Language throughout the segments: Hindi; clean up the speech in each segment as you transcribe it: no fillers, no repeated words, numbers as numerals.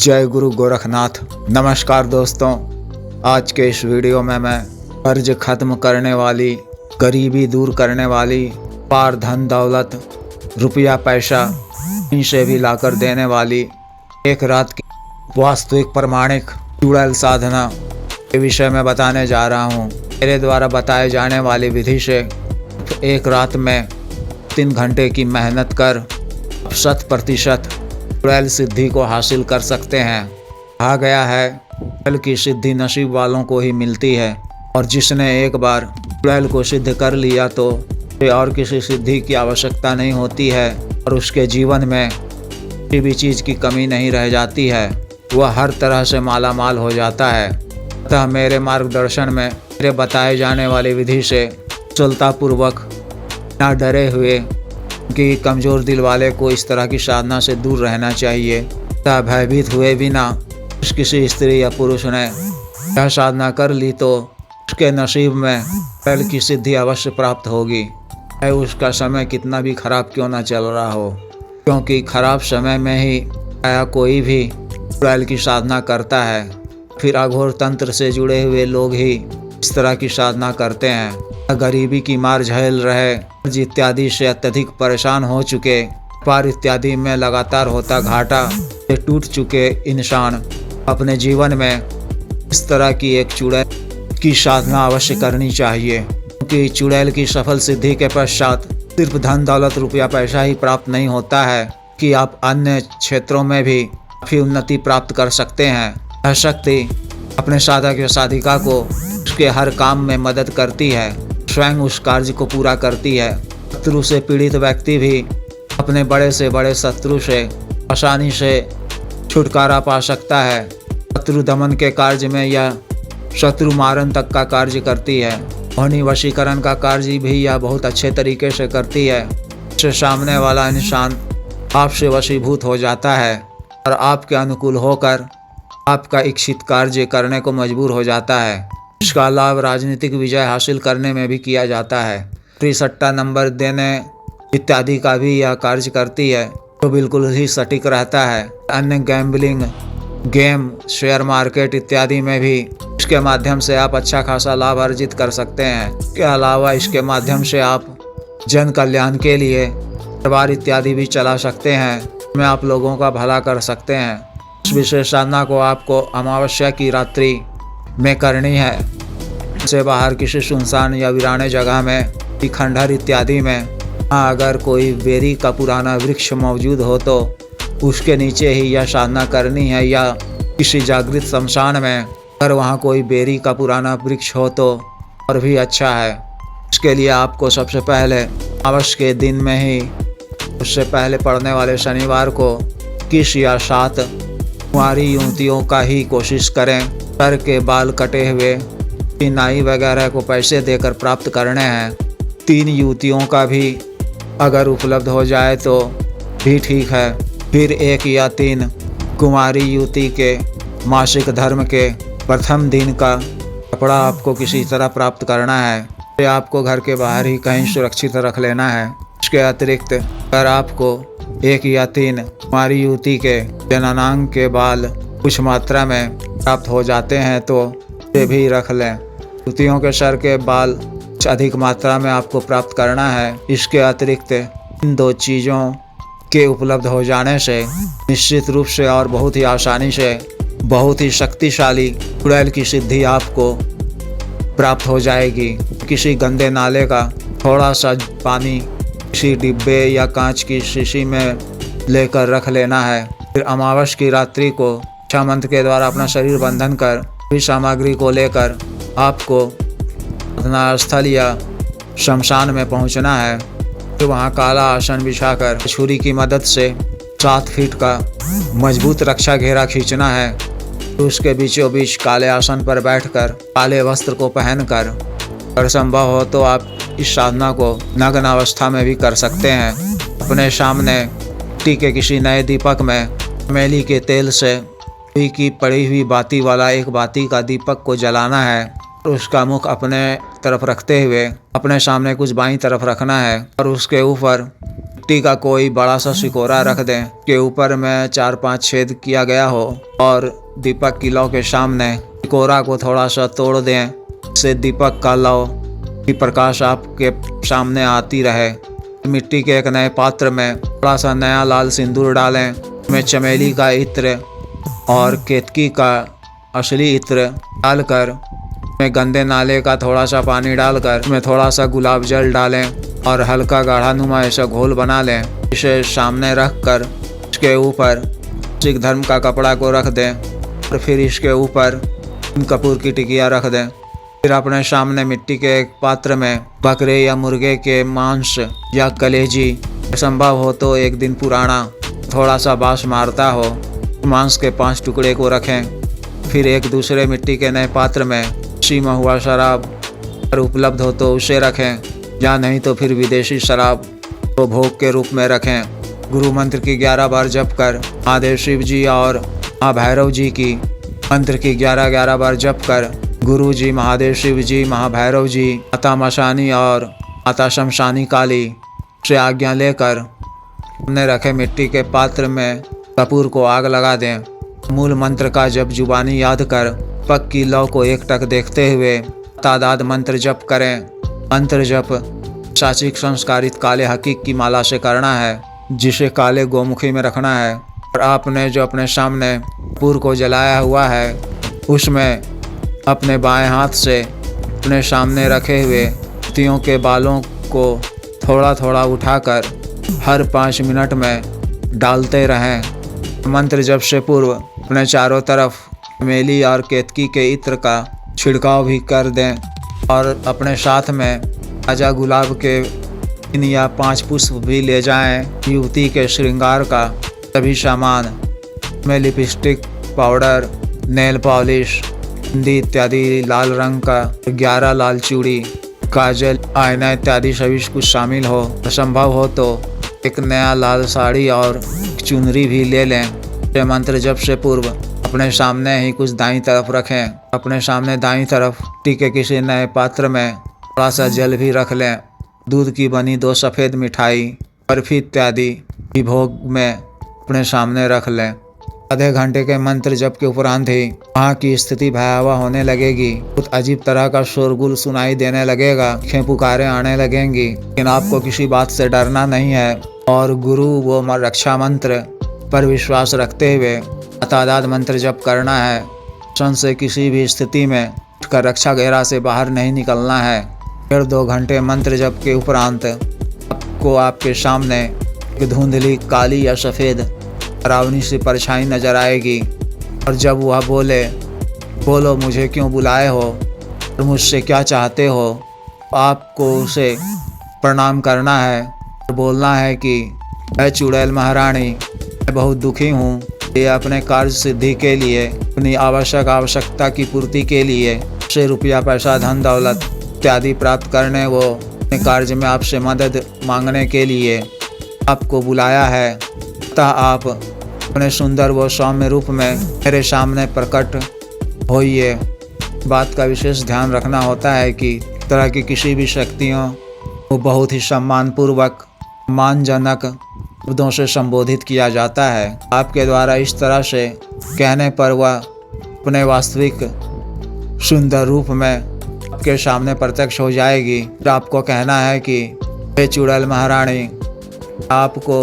जय गुरु गोरखनाथ। नमस्कार दोस्तों, आज के इस वीडियो में मैं कर्ज खत्म करने वाली, गरीबी दूर करने वाली, पार धन दौलत, रुपया पैसा इनसे भी लाकर देने वाली एक रात की वास्तविक प्रमाणिक चुड़ैल साधना के विषय में बताने जा रहा हूँ। मेरे द्वारा बताए जाने वाली विधि से एक रात में 3 घंटे की मेहनत कर 100% चुड़ैल सिद्धि को हासिल कर सकते हैं। कहा गया है चुड़ैल की सिद्धि नसीब वालों को ही मिलती है और जिसने एक बार चुड़ैल को सिद्ध कर लिया तो और किसी सिद्धि की आवश्यकता नहीं होती है और उसके जीवन में किसी भी चीज़ की कमी नहीं रह जाती है। वह हर तरह से माला माल हो जाता है। अतः मेरे मार्गदर्शन में मेरे बताए जाने वाली विधि से कुशलतापूर्वक ना डरे हुए कि कमज़ोर दिल वाले को इस तरह की साधना से दूर रहना चाहिए। तथा भयभीत हुए बिना किसी स्त्री या पुरुष ने यह साधना कर ली तो उसके नसीब में चुड़ैल की सिद्धि अवश्य प्राप्त होगी, चाहे उसका समय कितना भी खराब क्यों ना चल रहा हो। क्योंकि खराब समय में ही आया कोई भी चुड़ैल की साधना करता है। फिर अघोर तंत्र से जुड़े हुए लोग ही इस तरह की साधना करते हैं। गरीबी की मार झेल रहे, कर्ज इत्यादि से अत्यधिक परेशान हो चुके, व्यापार इत्यादि में लगातार होता घाटा से टूट चुके इंसान अपने जीवन में इस तरह की एक चुड़ैल की साधना अवश्य करनी चाहिए। क्योंकि चुड़ैल की सफल सिद्धि के पश्चात सिर्फ धन दौलत रुपया पैसा ही प्राप्त नहीं होता है कि आप अन्य क्षेत्रों में भी काफ़ी उन्नति प्राप्त कर सकते हैं। यह शक्ति अपने साधक या साधिका को उसके हर काम में मदद करती है, स्वयं उस कार्य को पूरा करती है। शत्रु से पीड़ित व्यक्ति भी अपने बड़े से बड़े शत्रु से आसानी से छुटकारा पा सकता है। शत्रु दमन के कार्य में यह शत्रु मारन तक का कार्य करती है। मोहिनी वशीकरण का कार्य भी यह बहुत अच्छे तरीके से करती है। इससे सामने वाला इंसान आपसे वशीभूत हो जाता है और आपके अनुकूल होकर आपका इच्छित कार्य करने को मजबूर हो जाता है। इसका लाभ राजनीतिक विजय हासिल करने में भी किया जाता है। सट्टा नंबर देने इत्यादि का भी यह कार्य करती है, जो बिल्कुल ही सटीक रहता है। अन्य गैम्बलिंग, गेम, शेयर मार्केट इत्यादि में भी इसके माध्यम से आप अच्छा खासा लाभ अर्जित कर सकते हैं। इसके अलावा इसके माध्यम से आप जन कल्याण के लिए दरबार इत्यादि भी चला सकते हैं, में आप लोगों का भला कर सकते हैं। इस विशेष साधना को आपको अमावस्या की रात्रि में करनी है। से बाहर किसी सुनसान या वीराने जगह में, खंडहर इत्यादि में, अगर कोई बेरी का पुराना वृक्ष मौजूद हो तो उसके नीचे ही यह साधना करनी है, या किसी जागृत शमशान में अगर वहाँ कोई बेरी का पुराना वृक्ष हो तो और भी अच्छा है। इसके लिए आपको सबसे पहले अमावस्या के दिन में ही, उससे पहले पड़ने वाले शनिवार को 21 या 7 कुंवारी युवतियों का ही कोशिश करें। सर के बाल कटे हुए नाई वगैरह को पैसे देकर प्राप्त करने हैं। 3 युवतियों का भी अगर उपलब्ध हो जाए तो भी ठीक है। फिर 1 या 3 कुंवारी युवती के मासिक धर्म के प्रथम दिन का कपड़ा आपको किसी तरह प्राप्त करना है। ये आपको घर के बाहर ही कहीं सुरक्षित रख लेना है। इसके अतिरिक्त अगर आपको 1 या 3 कुंवारी युवती के जननांग के बाल कुछ मात्रा में प्राप्त हो जाते हैं तो ये भी रख लें। युवतियों के सर के बाल कुछ अधिक मात्रा में आपको प्राप्त करना है। इसके अतिरिक्त इन 2 चीज़ों के उपलब्ध हो जाने से निश्चित रूप से और बहुत ही आसानी से बहुत ही शक्तिशाली चुड़ैल की सिद्धि आपको प्राप्त हो जाएगी। किसी गंदे नाले का थोड़ा सा पानी किसी डिब्बे या कांच की शीशी में लेकर रख लेना है। फिर अमावस्या की रात्रि को इच्छा मंत्र के द्वारा अपना शरीर बंधन कर इस सामग्री को लेकर आपको साधना स्थल या शमशान में पहुंचना है। फिर वहां काला आसन बिछाकर छुरी की मदद से 7 फीट का मजबूत रक्षा घेरा खींचना है। तो उसके बीचों बीच काले आसन पर बैठकर काले वस्त्र को पहनकर, अगर संभव हो तो आप इस साधना को नग्न अवस्था में भी कर सकते हैं। अपने सामने मिट्टी के किसी नए दीपक में चमेली के तेल से की पड़ी हुई बाती वाला एक बाती का दीपक को जलाना है और उसका मुख अपने तरफ रखते हुए अपने सामने कुछ बाईं तरफ रखना है और उसके ऊपर मिट्टी का कोई बड़ा सा सिकोरा रख दें के ऊपर में 4-5 छेद किया गया हो और दीपक की लौ के सामने सिकोरा को थोड़ा सा तोड़ दें। इससे दीपक का लौ की प्रकाश आपके सामने आती रहे। मिट्टी के एक नए पात्र में थोड़ा सा नया लाल सिंदूर डालें। इसमें चमेली का इत्र और केतकी का असली इत्र डालकर में गंदे नाले का थोड़ा सा पानी डालकर उसमें थोड़ा सा गुलाब जल डालें और हल्का गाढ़ा नुमा ऐसा घोल बना लें। इसे सामने रख कर इसके ऊपर सिख धर्म का कपड़ा को रख दें और फिर इसके ऊपर कपूर की टिकिया रख दें। फिर अपने सामने मिट्टी के एक पात्र में बकरे या मुर्गे के मांस या कलेजी, संभव हो तो 1 दिन पुराना थोड़ा सा बाँस मारता हो, मांस के 5 टुकड़े को रखें। फिर एक दूसरे मिट्टी के नए पात्र में सीमा हुआ शराब अगर उपलब्ध हो तो उसे रखें, या नहीं तो फिर विदेशी शराब को भोग के रूप में रखें। गुरु मंत्र की 11 बार जप कर महादेव शिव जी और महाभैरव जी की मंत्र की 11 बार जप कर गुरु जी, महादेव शिव जी, महाभैरव जी, माता मशानी और माता शमशानी काली से आज्ञा लेकर हमने रखे मिट्टी के पात्र में कपूर को आग लगा दें। मूल मंत्र का जप जुबानी याद कर पक की लौ को एकटक देखते हुए तादाद मंत्र जप करें। मंत्र जप साचिक संस्कारित काले हकीक की माला से करना है, जिसे काले गोमुखी में रखना है। और आपने जो अपने सामने कपूर को जलाया हुआ है उसमें अपने बाएं हाथ से अपने सामने रखे हुए मोतियों के बालों को थोड़ा थोड़ा उठाकर हर 5 मिनट में डालते रहें। मंत्र जप से पूर्व अपने चारों तरफ चमेली और केतकी के इत्र का छिड़काव भी कर दें और अपने साथ में ताजा गुलाब के 3 या 5 पुष्प भी ले जाएं। युवती के श्रृंगार का सभी सामान में लिपस्टिक, पाउडर, नेल पॉलिश, बिंदी इत्यादि, लाल रंग का 11 लाल चूड़ी, काजल, आईना इत्यादि सभी कुछ शामिल हो। संभव हो तो एक नया लाल साड़ी और चुनरी भी ले लें। ये मंत्र जप से पूर्व अपने सामने ही कुछ दाईं तरफ रखें। अपने सामने दाईं तरफ मिट्टी के किसी नए पात्र में थोड़ा सा जल भी रख लें। दूध की बनी 2 सफ़ेद मिठाई, बर्फी इत्यादि भी भोग में अपने सामने रख लें। आधे घंटे के मंत्र जप के उपरांत ही वहाँ की स्थिति भयावह होने लगेगी। कुछ अजीब तरह का शोरगुल सुनाई देने लगेगा, आँखें पुकारें आने लगेंगी, लेकिन आपको किसी बात से डरना नहीं है और गुरु व रक्षा मंत्र पर विश्वास रखते हुए तादाद मंत्र जप करना है। क्षण से किसी भी स्थिति में उठकर रक्षा घेरा से बाहर नहीं निकलना है। 1.5-2 घंटे मंत्र जप के उपरांत आपको आपके सामने एक धुंधली काली या सफ़ेद रावनी सी परछाई नजर आएगी और जब वह बोले, बोलो मुझे क्यों बुलाए हो और मुझसे क्या चाहते हो, आपको उसे प्रणाम करना है और बोलना है कि मैं चुड़ैल महारानी, मैं बहुत दुखी हूँ। ये अपने कार्य सिद्धि के लिए, अपनी आवश्यकता की पूर्ति के लिए से रुपया, पैसा, धन दौलत इत्यादि प्राप्त करने वो अपने कार्य में आपसे मदद मांगने के लिए आपको बुलाया है। अतः आप अपने सुंदर व सौम्य रूप में मेरे सामने प्रकट होइए। बात का विशेष ध्यान रखना होता है कि तरह की किसी भी शक्तियों को बहुत ही सम्मानपूर्वक, सम्मानजनक शब्दों से संबोधित किया जाता है। आपके द्वारा इस तरह से कहने पर वह अपने वास्तविक सुंदर रूप में आपके सामने प्रत्यक्ष हो जाएगी। आपको कहना है कि हे चुड़ैल महारानी, आपको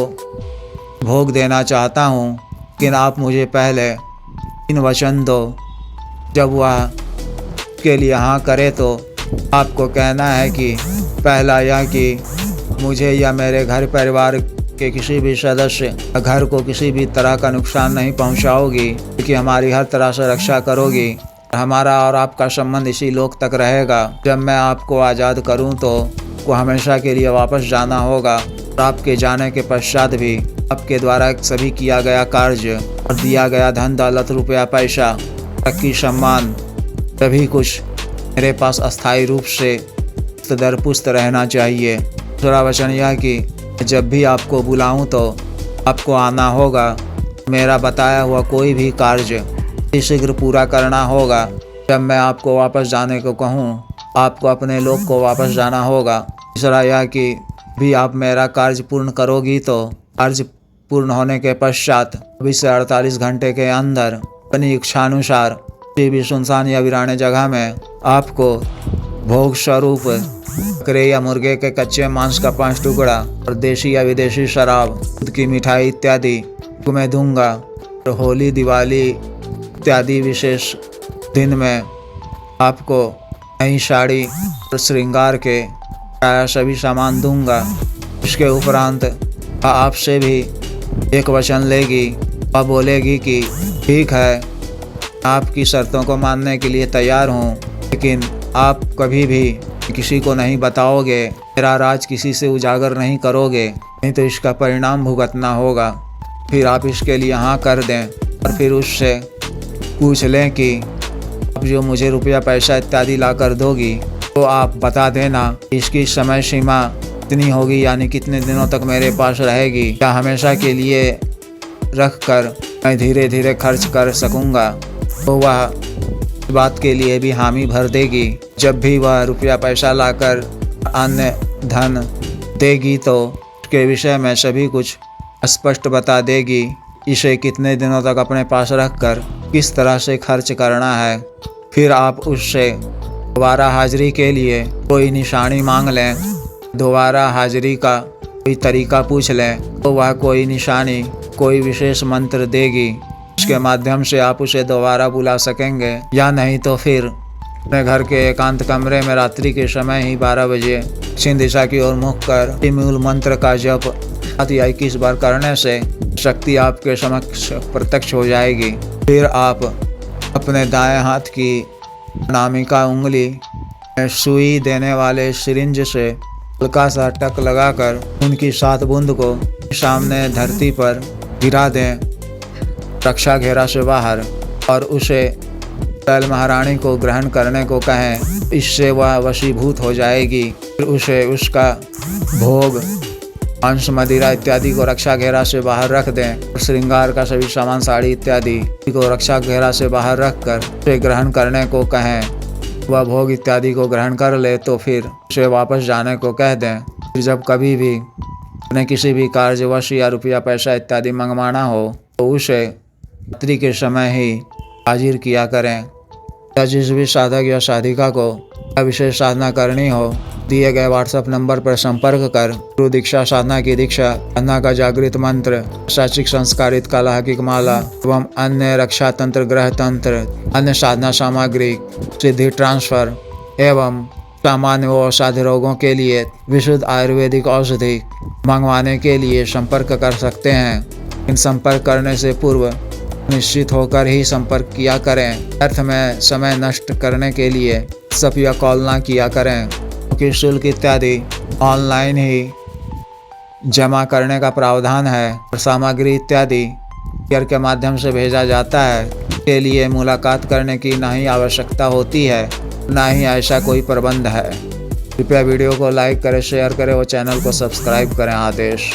भोग देना चाहता हूँ, लेकिन आप मुझे पहले 3 वचन दो। जब वह के लिए हाँ करे तो आपको कहना है कि पहला यह कि मुझे या मेरे घर परिवार के किसी भी सदस्य घर को किसी भी तरह का नुकसान नहीं पहुंचाओगी, क्योंकि हमारी हर तरह से रक्षा करोगी। हमारा और आपका संबंध इसी लोक तक रहेगा। जब मैं आपको आज़ाद करूं तो आपको हमेशा के लिए वापस जाना होगा और आपके जाने के पश्चात भी आपके द्वारा सभी किया गया कार्य और दिया गया धन दौलत, रुपया, पैसा, तरक्की, सम्मान सभी कुछ मेरे पास अस्थायी रूप से दरपुस्त रहना चाहिए। दूसरा वचन यह कि जब भी आपको बुलाऊं तो आपको आना होगा। मेरा बताया हुआ कोई भी कार्य शीघ्र पूरा करना होगा। जब मैं आपको वापस जाने को कहूं, आपको अपने लोक को वापस जाना होगा। तीसरा यह कि भी आप मेरा कार्य पूर्ण करोगी तो कार्य पूर्ण होने के पश्चात 20 से 48 घंटे के अंदर अपनी इच्छानुसार किसी भी सुनसान या वीराने जगह में आपको भोग स्वरूप बकरे या मुर्गे के कच्चे मांस का 5 टुकड़ा और देशी या विदेशी शराब, दूध की मिठाई इत्यादि मैं दूंगा। और होली, दिवाली इत्यादि विशेष दिन में आपको नई साड़ी और श्रृंगार के सभी सामान दूंगा। इसके उपरांत आपसे भी एक वचन लेगी और बोलेगी कि ठीक है, आपकी शर्तों को मानने के लिए तैयार हूँ, लेकिन आप कभी भी किसी को नहीं बताओगे, मेरा राज किसी से उजागर नहीं करोगे, नहीं तो इसका परिणाम भुगतना होगा। फिर आप इसके लिए हाँ कर दें और फिर उससे पूछ लें कि आप जो मुझे रुपया पैसा इत्यादि ला कर दोगी तो आप बता देना इसकी समय सीमा कितनी होगी, यानी कितने दिनों तक मेरे पास रहेगी, या हमेशा के लिए रख कर मैं धीरे धीरे खर्च कर सकूँगा। तो वह बात के लिए भी हामी भर देगी। जब भी वह रुपया पैसा लाकर अन्य धन देगी तो उसके विषय में सभी कुछ स्पष्ट बता देगी। इसे कितने दिनों तक अपने पास रखकर किस तरह से खर्च करना है। फिर आप उससे दोबारा हाजिरी के लिए कोई निशानी मांग लें, दोबारा हाजिरी का कोई तरीका पूछ लें तो वह कोई निशानी, कोई विशेष मंत्र देगी। उसके माध्यम से आप उसे दोबारा बुला सकेंगे, या नहीं तो फिर अपने घर के एकांत कमरे में रात्रि के समय ही 12 बजे दक्षिण दिशा की ओर मुख कर मूल मंत्र का जप 7 या 21 बार करने से शक्ति आपके समक्ष प्रत्यक्ष हो जाएगी। फिर आप अपने दाएं हाथ की अनामिका उंगली में सुई देने वाले सिरिंज से हल्का सा टक लगाकर उनकी 7 बूंद को सामने धरती पर गिरा दें रक्षा घेरा से बाहर, और उसे तैल महारानी को ग्रहण करने को कहें। इससे वह वशीभूत हो जाएगी। फिर उसे उसका भोग, अंश, मदिरा इत्यादि को रक्षा घेरा से बाहर रख दें और श्रृंगार का सभी सामान, साड़ी इत्यादि को रक्षा घेरा से बाहर रखकर उसे ग्रहण करने को कहें। वह भोग इत्यादि को ग्रहण कर ले तो फिर उसे वापस जाने को कह दें। फिर जब कभी भी उन्हें किसी भी कार्यवश या रुपया पैसा इत्यादि मंगवाना हो तो उसे रात्रि के समय ही हाजिर किया करें। या जिस भी साधक या साधिका को विशेष साधना करनी हो, दिए गए व्हाट्सएप नंबर पर संपर्क कर गुरु दीक्षा साधना की दीक्षा, साधना का जागृत मंत्र, शाचिक संस्कारित काला हकीक माला एवं अन्य रक्षा तंत्र, ग्रह तंत्र, अन्य साधना सामग्री, सिद्धि ट्रांसफर एवं सामान्य व असाध्य रोगों के लिए विशुद्ध आयुर्वेदिक औषधि मंगवाने के लिए संपर्क कर सकते हैं। इन संपर्क करने से पूर्व निश्चित होकर ही संपर्क किया करें। अर्थ में समय नष्ट करने के लिए व्हाट्सएप या कॉल ना किया करें, क्योंकि शुल्क इत्यादि ऑनलाइन ही जमा करने का प्रावधान है और सामग्री इत्यादि कुरियर के माध्यम से भेजा जाता है। के लिए मुलाकात करने की ना ही आवश्यकता होती है, ना ही ऐसा कोई प्रबंध है। कृपया वीडियो को लाइक करें, शेयर करें और चैनल को सब्सक्राइब करें। आदेश।